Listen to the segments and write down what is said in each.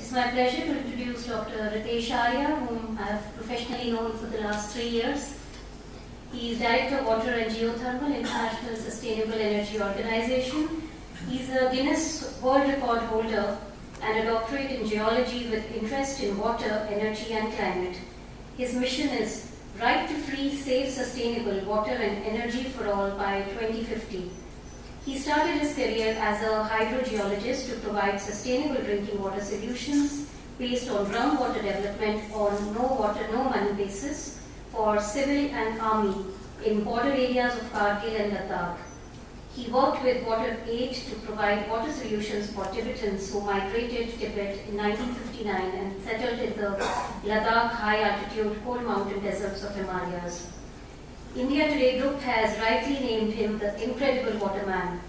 It's my pleasure to introduce Dr. Ritesh Arya, whom I have professionally known for the last 3 years. He is Director of Water and Geothermal International Sustainable Energy Organization. He is a Guinness World Record holder and a doctorate in geology with interest in water, energy and climate. His mission is right to free, safe, sustainable water and energy for all by 2050. He started his career as a hydrogeologist to provide sustainable drinking water solutions based on groundwater development on no water, no money basis for civil and army in border areas of Kargil and Ladakh. He worked with WaterAid to provide water solutions for Tibetans who migrated Tibet in 1959 and settled in the Ladakh high-altitude cold mountain deserts of Himalayas. India Today Group has rightly named him the Incredible Waterman.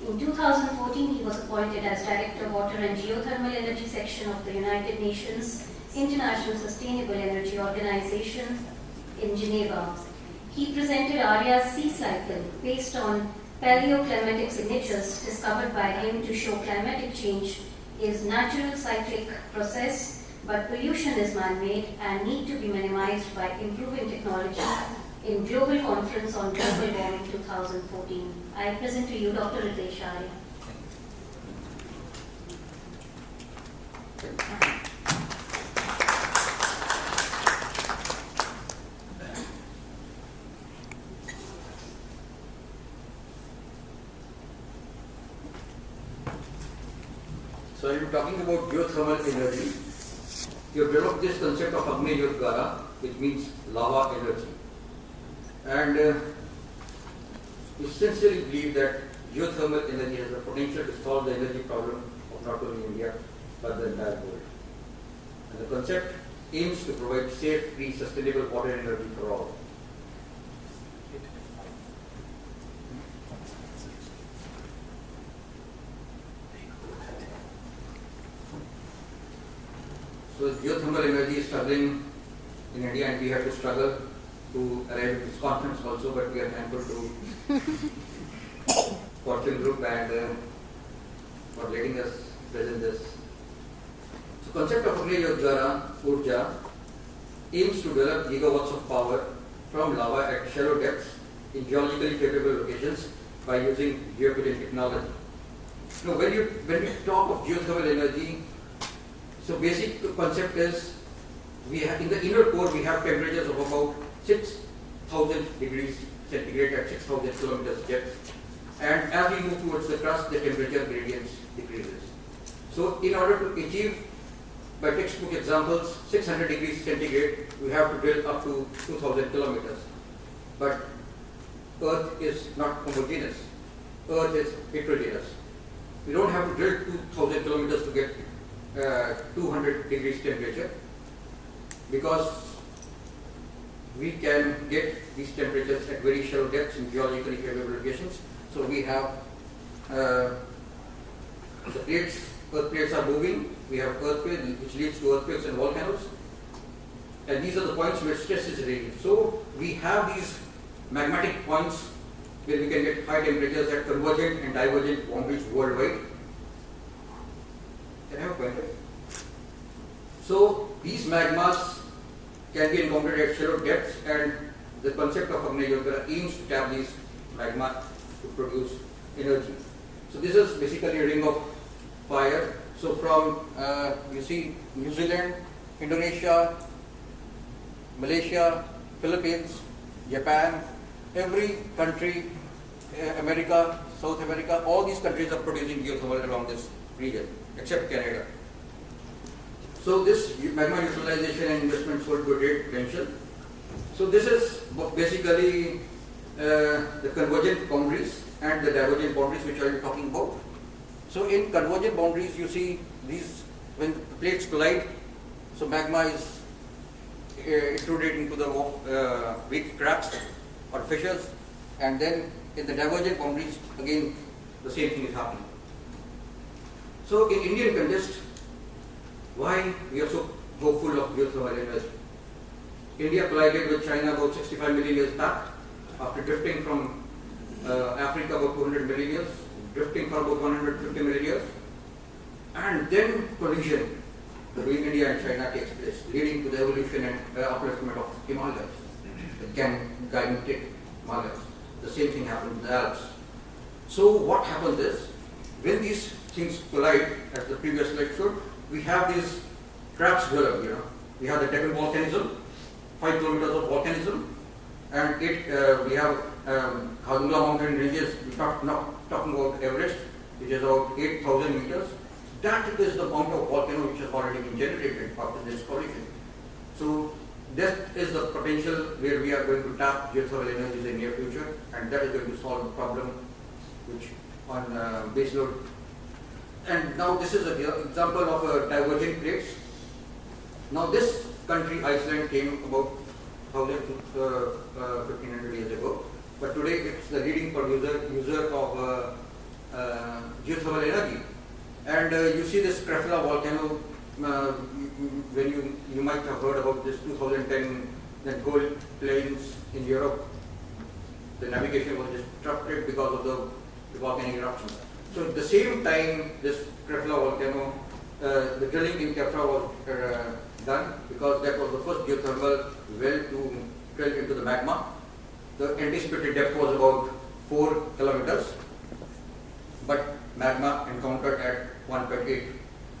In 2014, he was appointed as Director of Water and Geothermal Energy Section of the United Nations International Sustainable Energy Organization in Geneva. He presented Arya's sea cycle based on paleoclimatic signatures discovered by him to show climatic change is natural cyclic process, but pollution is man-made and need to be minimized by improving technology in Global Conference on Global Warming 2014. I present to you Dr. Ritesh Arya. So you're talking about geothermal energy. You have developed this concept of Agneyodgara, which means lava energy. And we sincerely believe that geothermal energy has the potential to solve the energy problem of not only India, but the entire world. And the concept aims to provide safe, free, sustainable water energy for all. So geothermal energy is struggling in India, and we have to struggle to arrive at this conference also, but we are thankful to Fortune Group and for letting us present this. So concept of Agneyodgara Urja aims to develop gigawatts of power from lava at shallow depths in geologically favorable locations by using GEOCOGEN technology. Now when we talk of geothermal energy, so basic concept is we have in the inner core we have temperatures of about 6,000 degrees centigrade at 6,000 kilometers depth, and as we move towards the crust, the temperature gradients decreases. So in order to achieve, by textbook examples, 600 degrees centigrade, we have to drill up to 2,000 kilometers. But Earth is not homogeneous. Earth is heterogeneous. We don't have to drill 2,000 kilometers to get 200 degrees temperature, because we can get these temperatures at very shallow depths in geologically favorable locations. So we have the plates, earth plates are moving, we have earthquakes which leads to earthquakes and volcanoes, and these are the points where stress is radiated. So we have these magmatic points where we can get high temperatures at convergent and divergent boundaries worldwide. Can I have a pointer? So these magmas can be encountered at shallow depths, and the concept of Agneyodgara aims to tap these magma to produce energy. So this is basically a ring of fire. So from you see New Zealand, Indonesia, Malaysia, Philippines, Japan, every country, America, South America, all these countries are producing geothermal along this region, except Canada. So this magma utilization and investments hold great potential. So this is basically the convergent boundaries and the divergent boundaries which I am talking about. So in convergent boundaries you see these, when the plates collide, so magma is intruded into the weak cracks or fissures, and then in the divergent boundaries again the same thing is happening. So in Indian context, why we are so hopeful of geothermal energy? India collided with China about 65 million years back, after drifting from Africa about 200 million years, drifting for about 150 million years, and then collision between India and China takes place, leading to the evolution and upliftment of Himalayas, the gigantic Himalayas. The same thing happened in the Alps. So what happens is, when these things collide, as the previous slide showed, we have these cracks develop, We have the Deccan volcanism, 5 kilometers of volcanism, and we have Khadula mountain ranges. We are not talking about Everest, which is about 8,000 meters. That is the amount of volcano which has already been generated after this collision. So that is the potential where we are going to tap geothermal energy in the near future, and that is going to solve the problem which on base load. And now this is an example of divergent plates. Now this country, Iceland, came about 1,000 to 1,500 years ago, but today it's the leading user of geothermal energy. And you see this Krafla volcano, when you might have heard about this 2010 gold plains in Europe. The navigation was disrupted because of the volcanic eruption. So at the same time, this Krafla volcano, the drilling in Krafla was done, because that was the first geothermal well to drill into the magma. The anticipated depth was about 4 kilometers, but magma encountered at 1.8.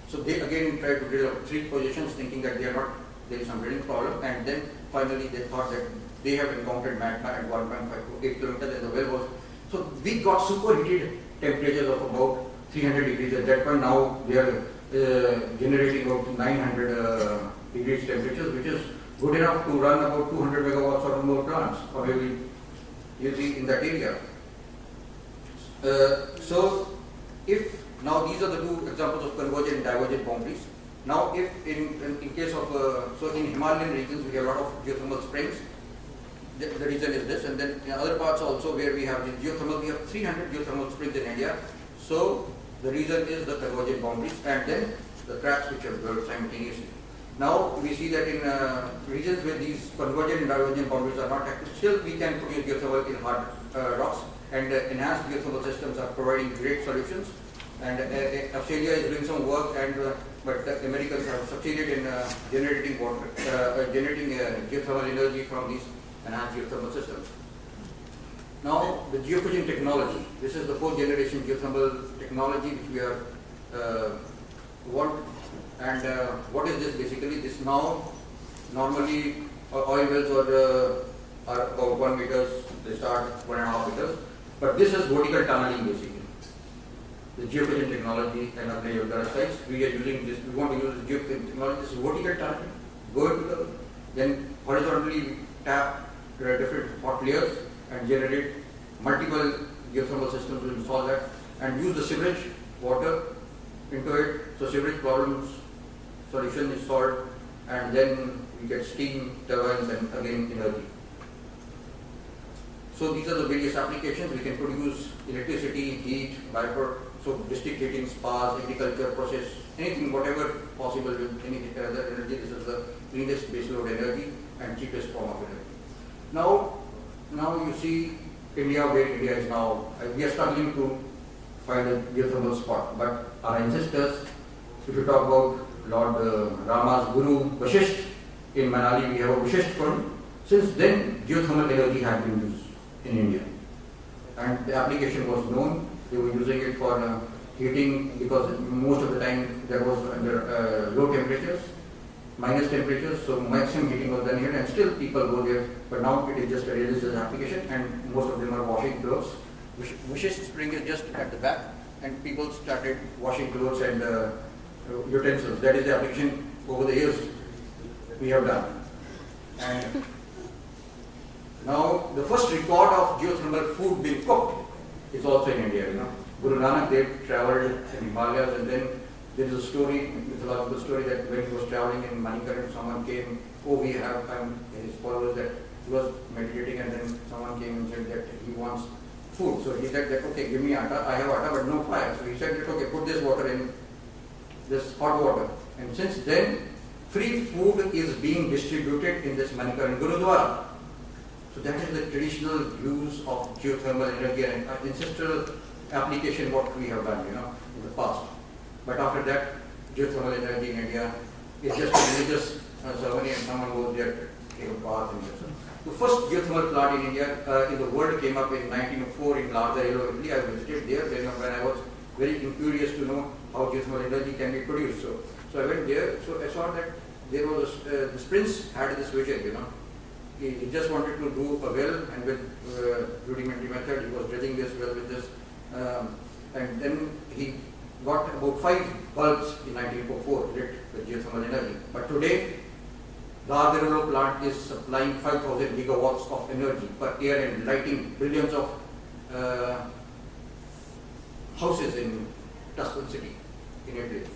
So they again tried to drill up 3 positions, thinking that there is some drilling problem, and then finally they thought that they have encountered magma at 1.5 to 8 kilometers, and the well was. So we got superheated temperatures of about 300 degrees at that point. Now they are generating about 900 degrees temperatures, which is good enough to run about 200 megawatts or more plants, or maybe you see in that area. So if now these are the 2 examples of convergent and divergent boundaries. Now if in case of, so in Himalayan regions we have a lot of geothermal springs. The reason is this, and then in other parts also where we have the geothermal, we have 300 geothermal springs in India. So the reason is the convergent boundaries, and then the cracks which have developed simultaneously. Now we see that in regions where these convergent and divergent boundaries are not active, still we can produce geothermal in hard rocks, and enhanced geothermal systems are providing great solutions. And Australia is doing some work, and but the Americans have succeeded in generating geothermal energy from these enhanced geothermal systems. Now the GEOCOGEN technology. This is the 4th generation geothermal technology which we are want. And what is this basically? This now normally oil wells are about 1 meters. They start 1.5 meters. But this is vertical tunneling basically. The GEOCOGEN technology and Agneyodgara sites, we are using this. We want to use the GEOCOGEN technology. This is vertical tunneling. Go into then horizontally tap different hot layers and generate multiple geothermal systems to install that, and use the sewage water into it. So sewage problems solution is solved, and then we get steam turbines and again energy. So these are the various applications. We can produce electricity, heat, so district heating, spas, agriculture, process, anything, whatever possible with any other energy. This is the cleanest baseload energy and cheapest form of energy. Now you see India, where India is now. We are struggling to find a geothermal spot, but our ancestors, if you talk about Lord Rama's Guru Vashisht in Manali, we have a Vashisht fund. Since then, geothermal energy has been used in India, and the application was known. They were using it for heating, because most of the time there was under low temperatures, minus temperatures, so maximum heating was done here, and still people go there. But now it is just a religious application, and most of them are washing clothes. Vashisht spring is just at the back, and people started washing clothes and utensils. That is the application over the years we have done. And now the first record of geothermal food being cooked is also in India. Guru Nanak Dev traveled in Himalayas, and then there is a story, mythological story, that when he was traveling in Manikaran, someone came. We have his followers, that he was meditating, and then someone came and said that he wants food. So he said that, okay, give me atta. I have atta, but no fire. So he said that, okay, put this water in, this hot water. And since then, free food is being distributed in this Manikaran Gurudwara. So that is the traditional use of geothermal energy and ancestral application what we have done, in the past. But after that, geothermal energy in India It's just a religious ceremony and someone goes there to take a bath and so. The first geothermal plant in India, in the world, came up in 1904 in Larderello, Italy. I visited there when I was very curious to know how geothermal energy can be produced. So I went there. So I saw that there was this prince had this vision, you know. He just wanted to do a well, and with rudimentary method, he was drilling this well with this, and then he got about 5 bulbs in 1904 lit with geothermal energy. But today, the Larderello plant is supplying 5,000 gigawatts of energy per year and lighting billions of houses in Tuscan city in Italy.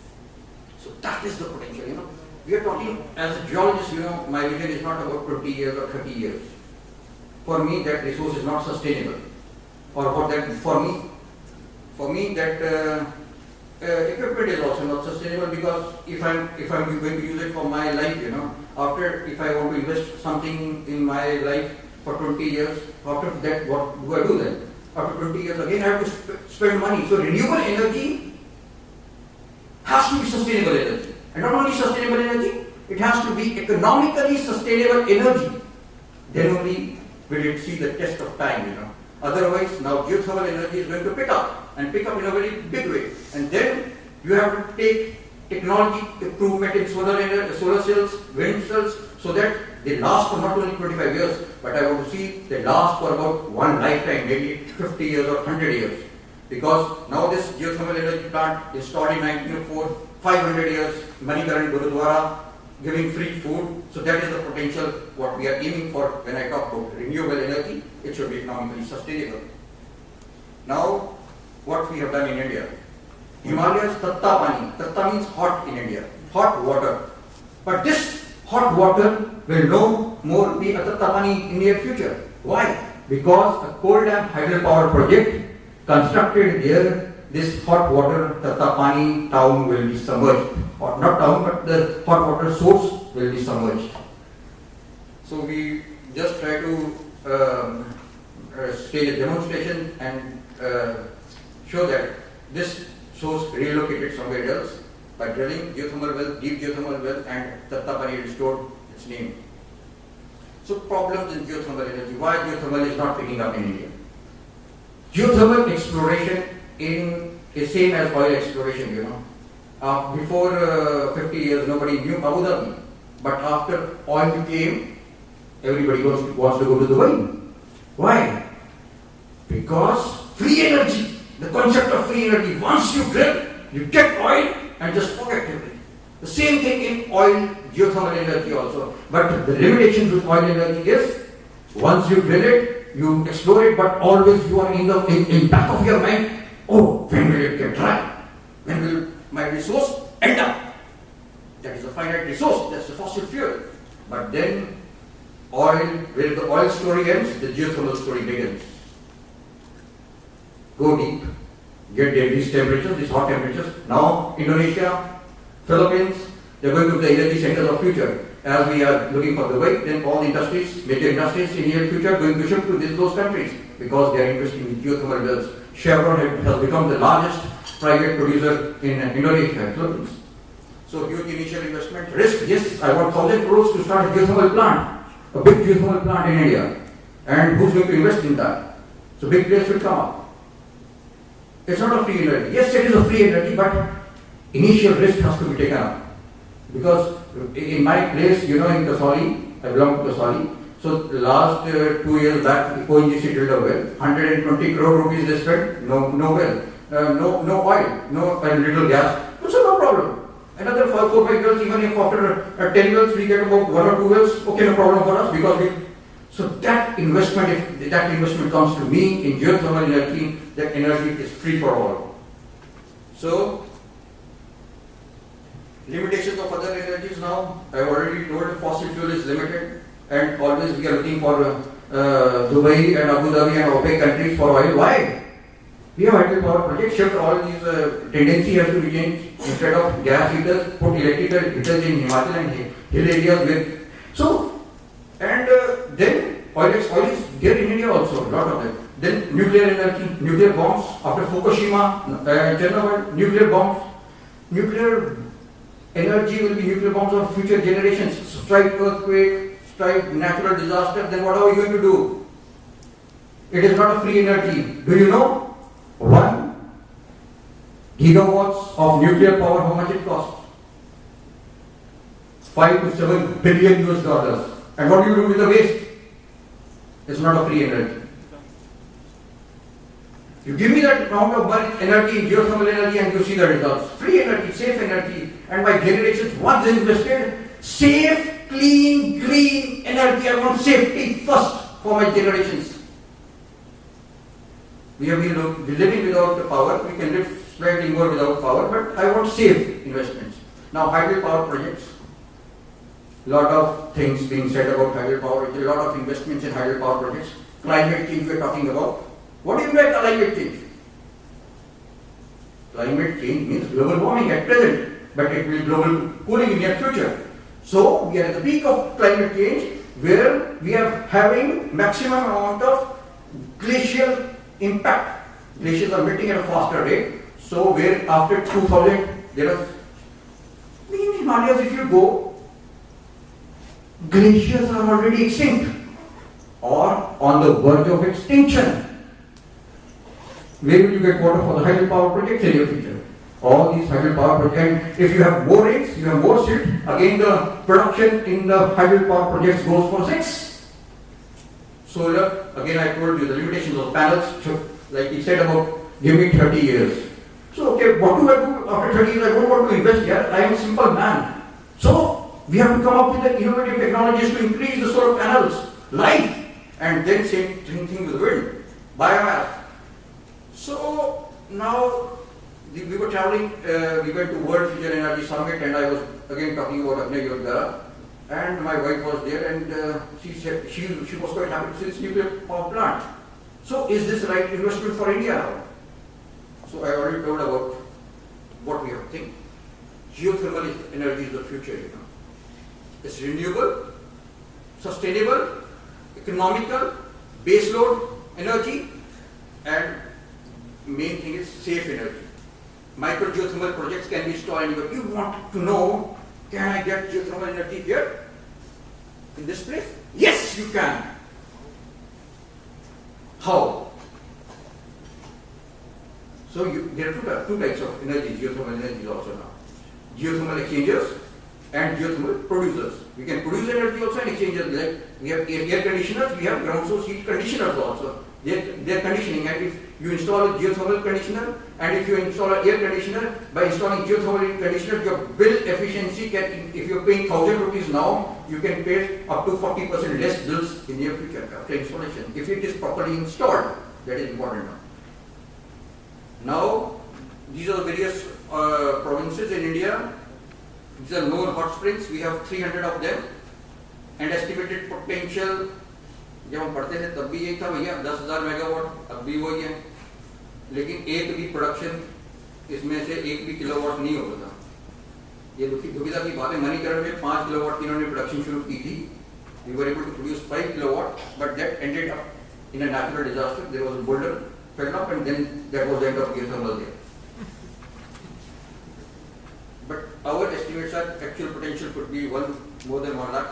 So that is the potential, you know. We are talking, as a geologist, you know, my vision is not about 20 years or 30 years. For me, that resource is not sustainable. Or for me, that equipment is also not sustainable, because if I'm going to use it for my life, you know, if I want to invest something in my life for 20 years, after that, what do I do then? After 20 years, again, I have to spend money. So renewable energy has to be sustainable energy. And not only sustainable energy, it has to be economically sustainable energy. Then only will it see the test of time, you know. Otherwise, now geothermal energy is going to pick up in a very big way. And then you have to take technology improvement in solar cells, wind cells, so that they last for not only 25 years, but I want to see they last for about one lifetime, maybe 50 years or 100 years. Because now this geothermal energy plant installed in 1904, 500 years, Manikaran giving free food. So that is the potential what we are aiming for when I talk about renewable energy. It should be economically sustainable. Now, what we have done in India. Himalayas, tatta pani. Tatta means hot in India, hot water. But this hot water will no more be a tatta pani in the near future. Why? Because a coal dam hydropower project constructed there, this hot water tatta pani town will be submerged. Or not town, but the hot water source will be submerged. So we just try to stage a demonstration and show that this source relocated somewhere else by drilling geothermal well, deep geothermal well, and tatta pani restored its name. So problems in geothermal energy. Why geothermal is not picking up in India? Geothermal exploration is same as oil exploration, you know. Before 50 years, nobody knew Abu Dhabi. But after oil came, everybody wants to go to Dubai. Why? Because free energy, the concept of free energy. Once you drill, you get oil and just forget everything. The same thing in oil, geothermal energy also. But the limitations with oil energy is, once you drill it, you explore it, but always you are in back of your mind, oh, when will it get dry? When will my resource end up? That is a finite resource, that's the fossil fuel. But then oil, where the oil story ends, the geothermal story begins. Go deep, get these temperatures, these hot temperatures. Now Indonesia, Philippines, they are going to be the energy centers of future. As we are looking for the way, then all the industries, major industries in near future are going to shift to those countries, because they are investing in geothermal wells. Chevron has become the largest private producer in Indonesia and Philippines. So huge initial investment, risk, yes, I want 1,000 crores to start a geothermal plant, a big geothermal plant in India. And who's going to invest in that? So big players will come up. It's not a free energy. Yes, it is a free energy, but initial risk has to be taken up. Because in my place, you know, in Kasoli, I belong to Kasoli. So last 2 years back, ONGC drilled a well, 120 crore rupees they spent, no well, no oil, no little gas. So no problem. Another 4-5 wells, even if after 10 wells we get about 1 or 2 wells, okay, no problem for us, because so that investment, if that investment comes to me in geothermal energy, that energy is free for all. So limitations of other energies now, I have already told, fossil fuel is limited, and always we are looking for Dubai and Abu Dhabi and OPEC countries for oil. Why? We have hydropower projects, shift all these tendency has to be changed. Instead of gas heaters, put electrical heaters in Himachal and hill areas with. So, and then oil is there in India also, a lot of them. Then nuclear energy, nuclear bombs, after Fukushima, Chernobyl, nuclear bombs, nuclear energy will be nuclear bombs on future generations, strike earthquake, strike natural disaster, then what are we going to do? It is not a free energy. Do you know? 1 gigawatts of nuclear power, how much it costs? 5 to 7 billion US dollars. And what do you do with the waste? It's not a free energy. You give me that amount of energy, geothermal energy, and you see the results. Free energy, safe energy, and my generations once invested, safe, clean, green energy. I want safety first for my generations. We have been living without the power. We can live slightly more without power, but I want safe investments. Now, hydro power projects. Lot of things being said about hydro power. A lot of investments in hydro power projects. Climate change we are talking about. What do you mean by climate change? Climate change means global warming at present, but it will be global cooling in near future. So we are at the peak of climate change, where we are having maximum amount of glacial impact. Glaciers are melting at a faster rate. So where after 2000 there are in Himalayas, if you go, glaciers are already extinct or on the verge of extinction. Where will you get water for the hydro power projects in your future? All these hydro power projects, if you have more rains, you have more silt, again the production in the hydro power projects goes for 6. Solar, again I told you the limitations of panels, so like he said about give me 30 years. So okay, what do I do after 30 years? I don't want to invest here, I am a simple man. So we have to come up with the innovative technologies to increase the solar panels, life, and then same thing with wind, biomass. So now we were traveling, we went to World Future Energy Summit, and I was again talking about Agneyodgara, and my wife was there, and she said she was quite happy to see this nuclear power plant. So is this the right investment for India? So I already told about what we have to think. Geothermal energy is the future, you know. It's renewable, sustainable, economical, baseload energy, and main thing is safe energy. Micro geothermal projects can be installed anywhere. You want to know, can I get geothermal energy here? In this place? Yes, you can. How? So there are two types of energy, geothermal energy also now. Geothermal exchangers and geothermal producers. We can produce energy also and exchanges. Like we have air conditioners, we have ground source heat conditioners also. They're conditioning, and if you install a geothermal conditioner, and if you install an air conditioner, by installing geothermal conditioner, your bill efficiency can, if you're paying 1,000 rupees now, you can pay up to 40% less bills in near future after installation, if it is properly installed. That is important now. Now, these are the various provinces in India. These are known hot springs. We have 300 of them, and estimated potential. जब हम पढ़ते थे तब भी यही था भैया 10,000 megawatt, अब भी वही है, लेकिन एक भी प्रोडक्शन इसमें से एक भी किलोवाट नहीं होता था। ये दुविधा की बात है। मणिकरण में 5 किलोवाट की इन्होंने प्रोडक्शन शुरू की थी। We were able to produce 5 kilowatt, but that ended up in a natural disaster. There was a boulder fell up, and then that was the end of geothermal there. But our estimates are actual potential could be more than 1 lakh.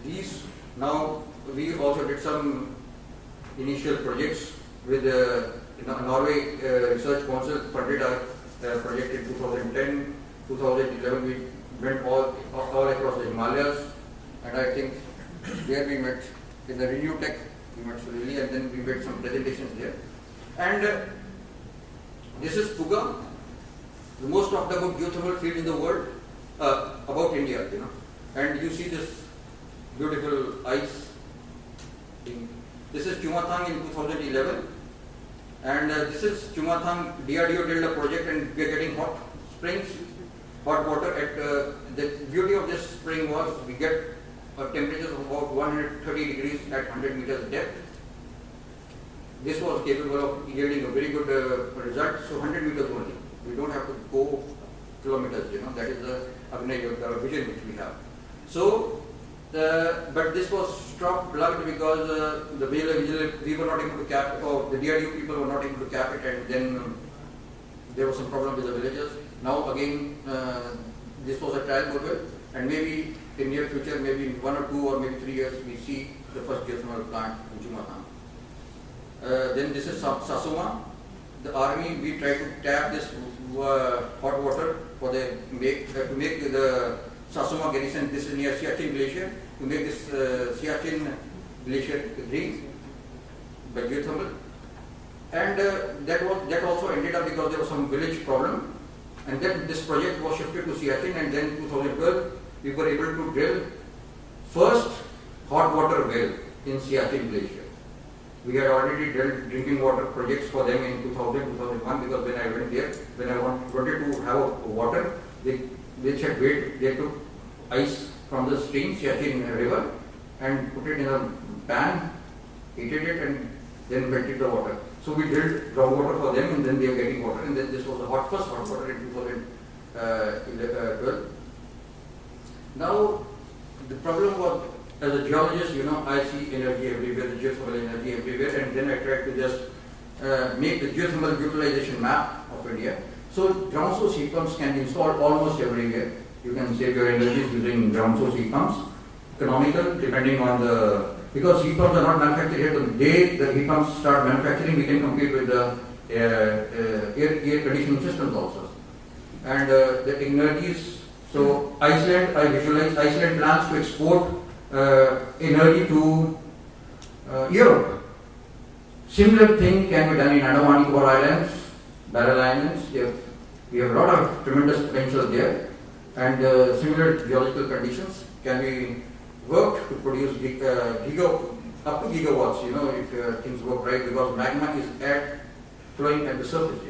These now we also did some initial projects with Norway Research Council funded our project in 2010, 2011. We went all across the Himalayas, and I think there we met in the Renew Tech. We met Surili, and then we made some presentations there. And this is Puga, the most talked about geothermal field in the world, about India, you know. And you see this beautiful ice thing. This is Chumathang in 2011, and this is Chumathang DRDO did a project, and we are getting hot springs, hot water. At the beauty of this spring was we get temperatures of about 130 degrees at 100 meters depth. This was capable of yielding a very good result. So 100 meters only. We don't have to go kilometers. You know, that is the Agneyodgara vision which we have. So. But this was stopped, plugged, because we were not able to cap it, or the DRDO people were not able to cap it, and then there was some problem with the villagers. Now again, this was a trial model, and maybe in near future, maybe in 1 or 2 or maybe 3 years, we see the first geothermal plant in Jumatan. Then this is Sasuma. The army, we try to tap this hot water for the to make the Sasuma garrison. This is near Siachen Glacier, to make this Siachen Glacier green by geothermal. And that also ended up because there was some village problem, and then this project was shifted to Siachen, and then 2012 we were able to drill first hot water well in Siachen Glacier. We had already drilled drinking water projects for them in 2000, 2001, because when I went there, when I wanted to have water, they said wait, they took ice from the stream, Siachen river, and put it in a pan, heated it, and then melted the water. So we drilled groundwater for them, and then they were getting water, and then this was the first hot water in 2012. Now, the problem was, as a geologist, I see energy everywhere, the geothermal energy everywhere, and then I tried to just make the geothermal utilization map of India. So ground source heat pumps can be installed almost everywhere. You can save your energy using ground source heat pumps. Economical, depending on because heat pumps are not manufactured here. The day the heat pumps start manufacturing, we can compete with the air conditioning systems also. And the energies, so Iceland, I visualize Iceland plans to export energy to Europe. Similar thing can be done in Andaman Nicobar Islands, Barrel Islands. We have a lot of tremendous potential there, and similar geological conditions can be worked to produce up to gigawatts. If things work right, because magma is flowing at the surface.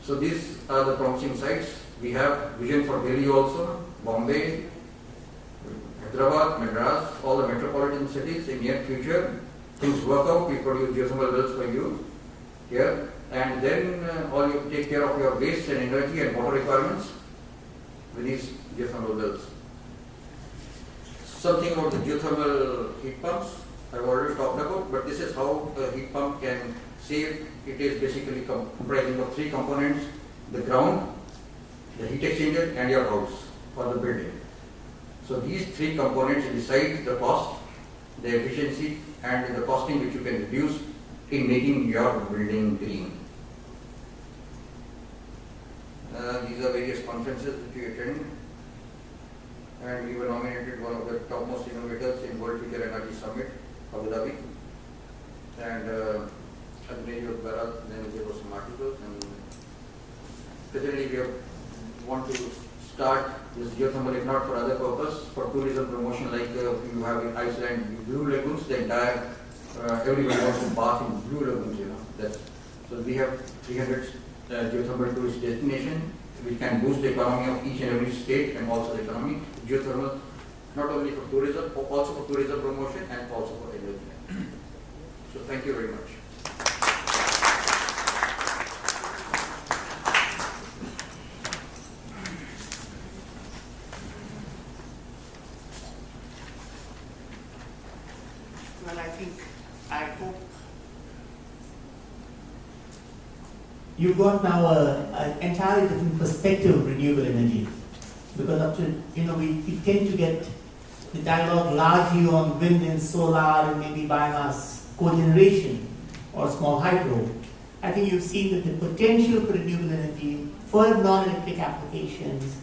So these are the promising sites. We have vision for Delhi also, Bombay, Hyderabad, Madras, all the metropolitan cities. In near future, things work out, we produce geothermal wells for you here, and then all you take care of your waste and energy and water requirements with these geothermal wells. Something about the geothermal heat pumps I've already talked about, but this is how a heat pump can save. It is basically comprising of 3 components: the ground, the heat exchanger, and your house or the building. So these 3 components decide the cost, the efficiency, and the costing which you can reduce in making your building green. These are various conferences that we attend, and we were nominated one of the topmost innovators in World Future Energy Summit, Abu Dhabi, and Agneyodgara. Then there were some articles, and presently we want to start this geothermal, if not for other purpose, for tourism promotion, like you have in Iceland blue lagoons. The entire everybody wants to bath in blue lagoons. So we have 300 geothermal tourist destination, which can boost the economy of each and every state, and also the economy. Geothermal, not only for tourism, but also for tourism promotion and also for energy. So thank you very much. Well, I hope you've got now an entirely different perspective of renewable energy. Because up to, we tend to get the dialogue largely on wind and solar and maybe biomass cogeneration or small hydro. I think you've seen that the potential for renewable energy for non-electric applications,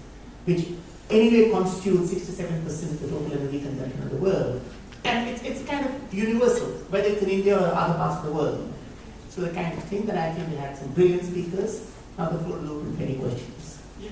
which anyway constitute 6 to 7% of the total energy consumption of the world, and it's kind of universal, whether it's in India or other parts of the world. So the kind of thing that I think we had some brilliant speakers. Now the floor is open for any questions. Yeah.